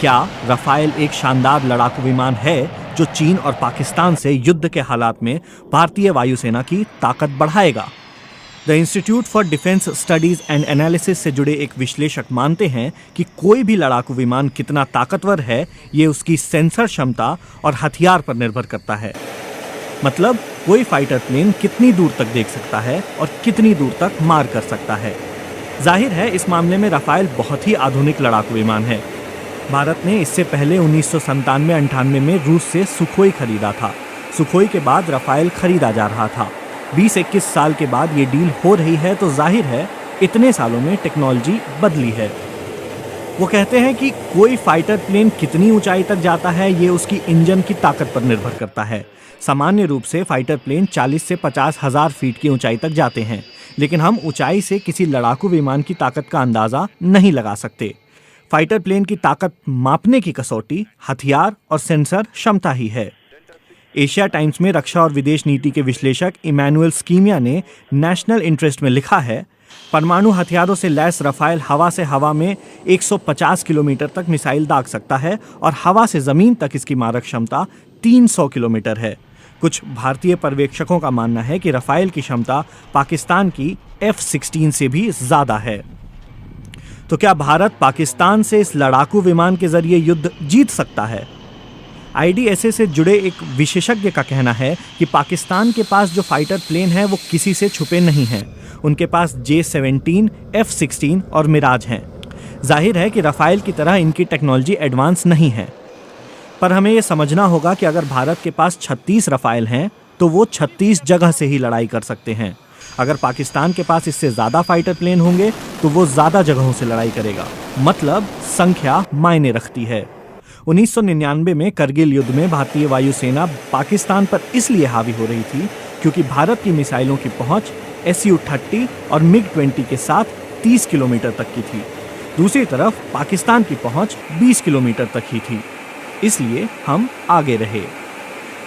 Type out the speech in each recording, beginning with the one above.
क्या राफेल एक शानदार लड़ाकू विमान है जो चीन और पाकिस्तान से युद्ध के हालात में भारतीय वायुसेना की ताकत बढ़ाएगा? The institute for defence studies and analysis से जुड़े एक विश्लेषक मानते हैं कि कोई भी लड़ाकू विमान कितना ताकतवर है ये उसकी सेंसर क्षमता और हथियार पर निर्भर करता है। मतलब कोई फाइटर प्लेन कितनी दूर तक देख सकता है और कितनी दूर तक मार कर सकता है। जाहिर है इस मामले में राफेल बहुत ही आधुनिक लड़ाकू विमान है। भारत ने इससे पहले 1997-98 में रूस से सुखोई खरीदा था। सुखोई के बाद राफेल खरीदा जा रहा था। 20-21 साल के बाद ये डील हो रही है तो जाहिर है इतने सालों में टेक्नोलॉजी बदली है। वो कहते हैं कि कोई फाइटर प्लेन कितनी ऊंचाई तक जाता है ये उसकी इंजन की ताकत पर निर्भर करता है। सामान्य रूप से फाइटर प्लेन 40 से 50 हजार फीट की ऊंचाई तक जाते हैं, लेकिन हम ऊंचाई से किसी लड़ाकू विमान की ताकत का अंदाजा नहीं लगा सकते। फाइटर प्लेन की ताकत मापने की कसौटी हथियार और सेंसर क्षमता ही है। एशिया टाइम्स में रक्षा और विदेश नीति के विश्लेषक इमैनुअल स्कीमिया ने नेशनल इंटरेस्ट में लिखा है, परमाणु हथियारों से लैस राफेल हवा से हवा में 150 किलोमीटर तक मिसाइल दाग सकता है और हवा से जमीन तक इसकी मारक क्षमता 300 किलोमीटर है। कुछ भारतीय पर्यवेक्षकों का मानना है कि राफेल की क्षमता पाकिस्तान की F-16 से भी ज्यादा है। तो क्या भारत पाकिस्तान से इस लड़ाकू विमान के जरिए युद्ध जीत सकता है? IDSA से जुड़े एक विशेषज्ञ का कहना है कि पाकिस्तान के पास जो फाइटर प्लेन है वो किसी से छुपे नहीं हैं। उनके पास J-17, F-16 और मिराज हैं। जाहिर है कि राफेल की तरह इनकी टेक्नोलॉजी एडवांस नहीं है, पर हमें यह समझना होगा कि अगर भारत के पास 36 राफेल हैं तो वो 36 जगह से ही लड़ाई कर सकते हैं। अगर पाकिस्तान के पास इससे ज्यादा फाइटर प्लेन होंगे तो वो ज्यादा जगहों से लड़ाई करेगा। मतलब संख्या मायने रखती है। 1999 में करगिल युद्ध में भारतीय वायुसेना पाकिस्तान पर इसलिए हावी हो रही थी क्योंकि भारत की मिसाइलों की पहुंच Su-30 और MiG-20 के साथ 30 किलोमीटर तक की थी। दूसरी तरफ पाकिस्तान की पहुंच 20 किलोमीटर तक ही थी, इसलिए हम आगे रहे।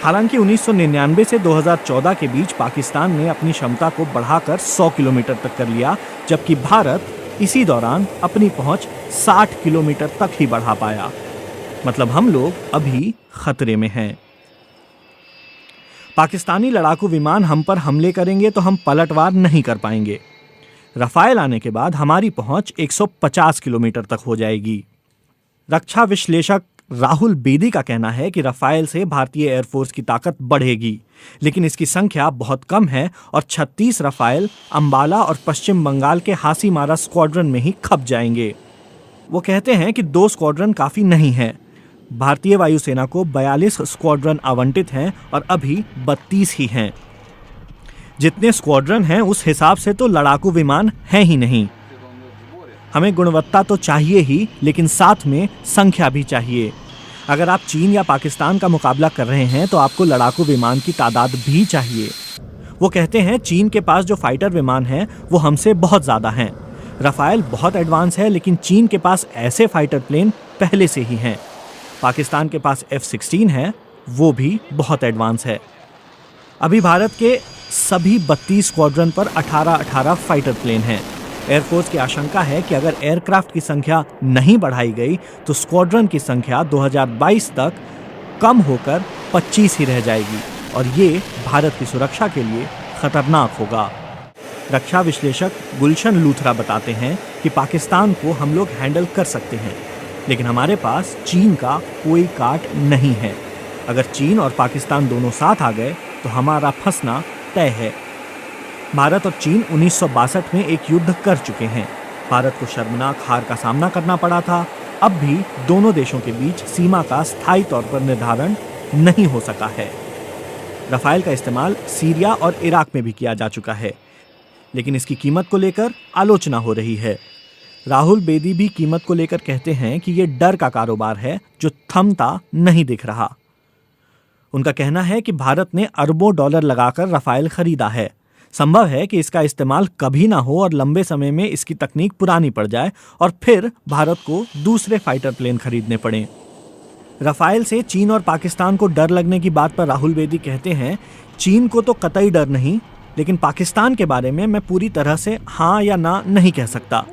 हालांकि 1999 से 2014 के बीच पाकिस्तान ने अपनी क्षमता को बढ़ाकर 100 किलोमीटर तक कर लिया, जबकि भारत इसी दौरान अपनी पहुंच 60 किलोमीटर तक ही बढ़ा पाया। मतलब हम लोग अभी खतरे में हैं। पाकिस्तानी लड़ाकू विमान हम पर हमले करेंगे तो हम पलटवार नहीं कर पाएंगे। राफेल आने के बाद हमारी पहुंच 150 किलोमीटर तक हो जाएगी। रक्षा विश्लेषक राहुल बेदी का कहना है कि राफेल से भारतीय एयरफोर्स की ताकत बढ़ेगी, लेकिन इसकी संख्या बहुत कम है और 36 राफेल अंबाला और पश्चिम बंगाल के हासीमारा स्क्वाड्रन में ही खप जाएंगे। वो कहते हैं कि 2 स्क्वाड्रन काफी नहीं है। भारतीय वायुसेना को 42 स्क्वाड्रन आवंटित हैं और अभी 32 ही हैं। जितने स्क्वाड्रन हैं उस हिसाब से तो लड़ाकू विमान हैं ही नहीं। हमें गुणवत्ता तो चाहिए ही, लेकिन साथ में संख्या भी चाहिए। अगर आप चीन या पाकिस्तान का मुकाबला कर रहे हैं तो आपको लड़ाकू विमान की तादाद भी चाहिए। वो कहते हैं चीन के पास जो फाइटर विमान हैं वो हमसे बहुत ज़्यादा हैं। राफेल बहुत एडवांस है, लेकिन चीन के पास ऐसे फाइटर प्लेन पहले से ही हैं। पाकिस्तान के पास F-16 है, वो भी बहुत एडवांस है। अभी भारत के सभी 32 स्क्वाड्रन पर 18-18 फाइटर प्लेन हैं। एयरफोर्स की आशंका है कि अगर एयरक्राफ्ट की संख्या नहीं बढ़ाई गई तो स्क्वाड्रन की संख्या 2022 तक कम होकर 25 ही रह जाएगी और ये भारत की सुरक्षा के लिए खतरनाक होगा। रक्षा विश्लेषक गुलशन लूथरा बताते हैं कि पाकिस्तान को हम लोग हैंडल कर सकते हैं, लेकिन हमारे पास चीन का कोई काट नहीं है। अगर चीन और पाकिस्तान दोनों साथ आ गए तो हमारा फंसना तय है। भारत और चीन 1962 में एक युद्ध कर चुके हैं। भारत को शर्मनाक हार का सामना करना पड़ा था। अब भी दोनों देशों के बीच सीमा का स्थायी तौर पर निर्धारण नहीं हो सका है। राफेल का इस्तेमाल सीरिया और इराक में भी किया जा चुका है, लेकिन इसकी कीमत को लेकर आलोचना हो रही है। राहुल बेदी भी कीमत को लेकर कहते हैं कि यह डर का कारोबार है जो थमता नहीं दिख रहा। उनका कहना है कि भारत ने अरबों डॉलर लगाकर राफेल खरीदा है। संभव है कि इसका इस्तेमाल कभी ना हो और लंबे समय में इसकी तकनीक पुरानी पड़ जाए और फिर भारत को दूसरे फाइटर प्लेन खरीदने पड़े। राफेल से चीन और पाकिस्तान को डर लगने की बात पर राहुल बेदी कहते हैं, चीन को तो कतई डर नहीं, लेकिन पाकिस्तान के बारे में मैं पूरी तरह से हाँ या ना नहीं कह सकता।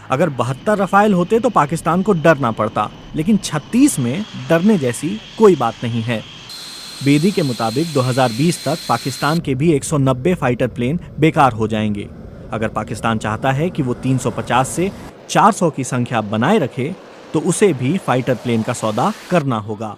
अगर 72 रफाल होते तो पाकिस्तान को डरना पड़ता, लेकिन 36 में डरने जैसी कोई बात नहीं है। बेदी के मुताबिक 2020 तक पाकिस्तान के भी 190 फाइटर प्लेन बेकार हो जाएंगे। अगर पाकिस्तान चाहता है कि वो 350 से 400 की संख्या बनाए रखे तो उसे भी फाइटर प्लेन का सौदा करना होगा।